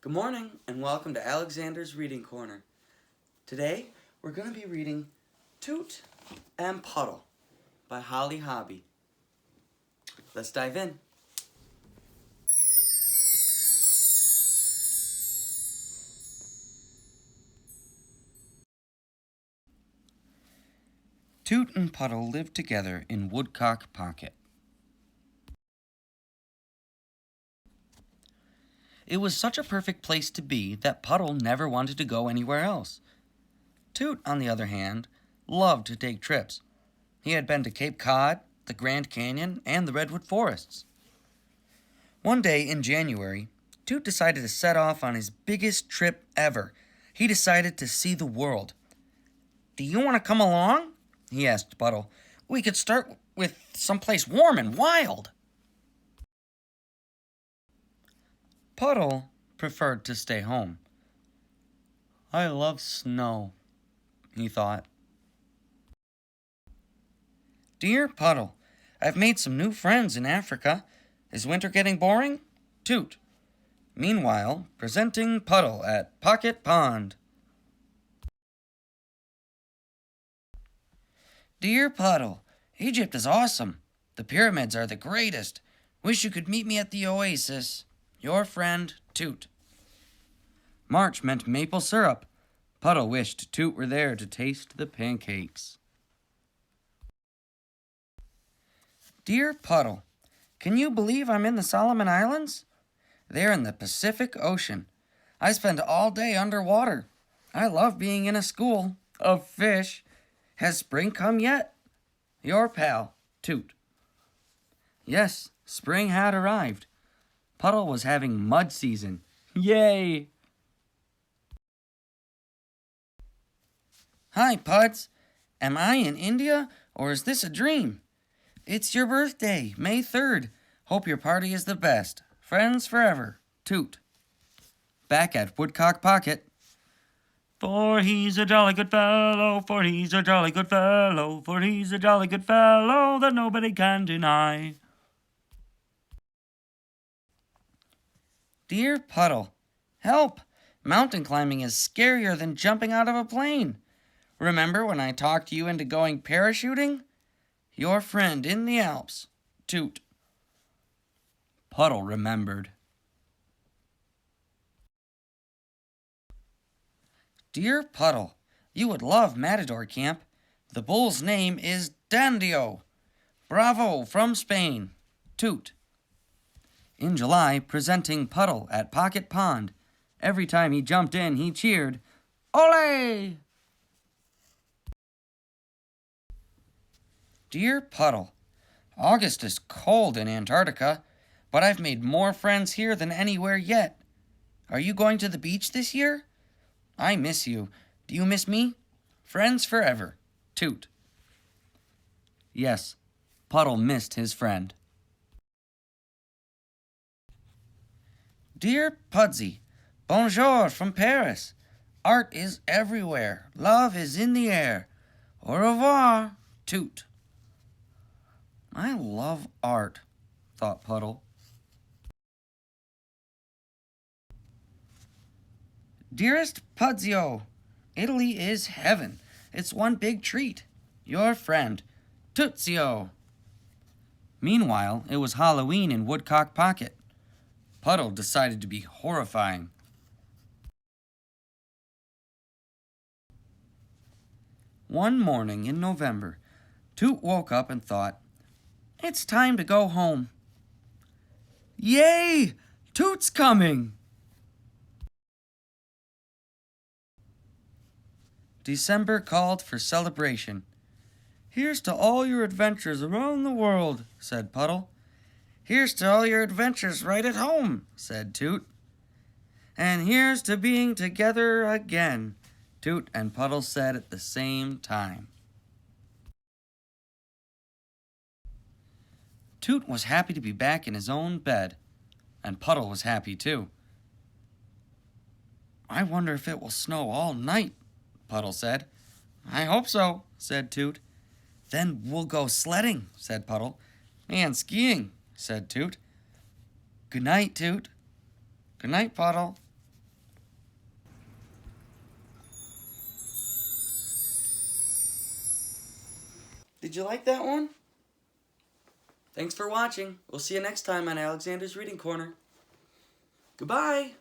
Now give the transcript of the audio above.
Good morning and welcome to Alexander's Reading Corner. Today we're going to be reading Toot and Puddle by Holly Hobby. Let's dive in. Toot and Puddle lived together in Woodcock Pocket. It was such a perfect place to be that Puddle never wanted to go anywhere else. Toot, on the other hand, loved to take trips. He had been to Cape Cod, the Grand Canyon, and the Redwood Forests. One day in January, Toot decided to set off on his biggest trip ever. He decided to see the world. "Do you want to come along?" he asked Puddle. "We could start with someplace warm and wild." Puddle preferred to stay home. "I love snow," he thought. "Dear Puddle, I've made some new friends in Africa. Is winter getting boring?" Toot. Meanwhile, presenting Puddle at Pocket Pond. "Dear Puddle, Egypt is awesome. The pyramids are the greatest. Wish you could meet me at the oasis. Your friend, Toot." March meant maple syrup. Puddle wished Toot were there to taste the pancakes. "Dear Puddle, can you believe I'm in the Solomon Islands? They're in the Pacific Ocean. I spend all day underwater. I love being in a school of fish. Has spring come yet? Your pal, Toot." Yes, spring had arrived. Puddle was having mud season. Yay! "Hi, Puds. Am I in India, or is this a dream? It's your birthday, May 3rd. Hope your party is the best. Friends forever, Toot." Back at Woodcock Pocket. "For he's a jolly good fellow, for he's a jolly good fellow, for he's a jolly good fellow that nobody can deny." "Dear Puddle, help! Mountain climbing is scarier than jumping out of a plane. Remember when I talked you into going parachuting? Your friend in the Alps, Toot." Puddle remembered. "Dear Puddle, you would love Matador Camp. The bull's name is Dandio. Bravo from Spain, Toot." In July, presenting Puddle at Pocket Pond. Every time he jumped in, he cheered, "Ole!" "Dear Puddle, August is cold in Antarctica, but I've made more friends here than anywhere yet. Are you going to the beach this year? I miss you. Do you miss me? Friends forever, Toot." Yes, Puddle missed his friend. "Dear Pudsey, bonjour from Paris. Art is everywhere. Love is in the air. Au revoir, Toot." "I love art," thought Puddle. "Dearest Pudzio, Italy is heaven. It's one big treat. Your friend, Tootsio." Meanwhile, it was Halloween in Woodcock Pocket. Puddle decided to be horrifying. One morning in November, Toot woke up and thought, "It's time to go home." Yay! Toot's coming! December called for celebration. "Here's to all your adventures around the world," said Puddle. "Here's to all your adventures right at home," said Toot. "And here's to being together again," Toot and Puddle said at the same time. Toot was happy to be back in his own bed, and Puddle was happy too. "I wonder if it will snow all night," Puddle said. "I hope so," said Toot. "Then we'll go sledding," said Puddle. "And skiing," said Toot. "Good night, Toot." "Good night, Puddle." Did you like that one? Thanks for watching. We'll see you next time on Alexander's Reading Corner. Goodbye.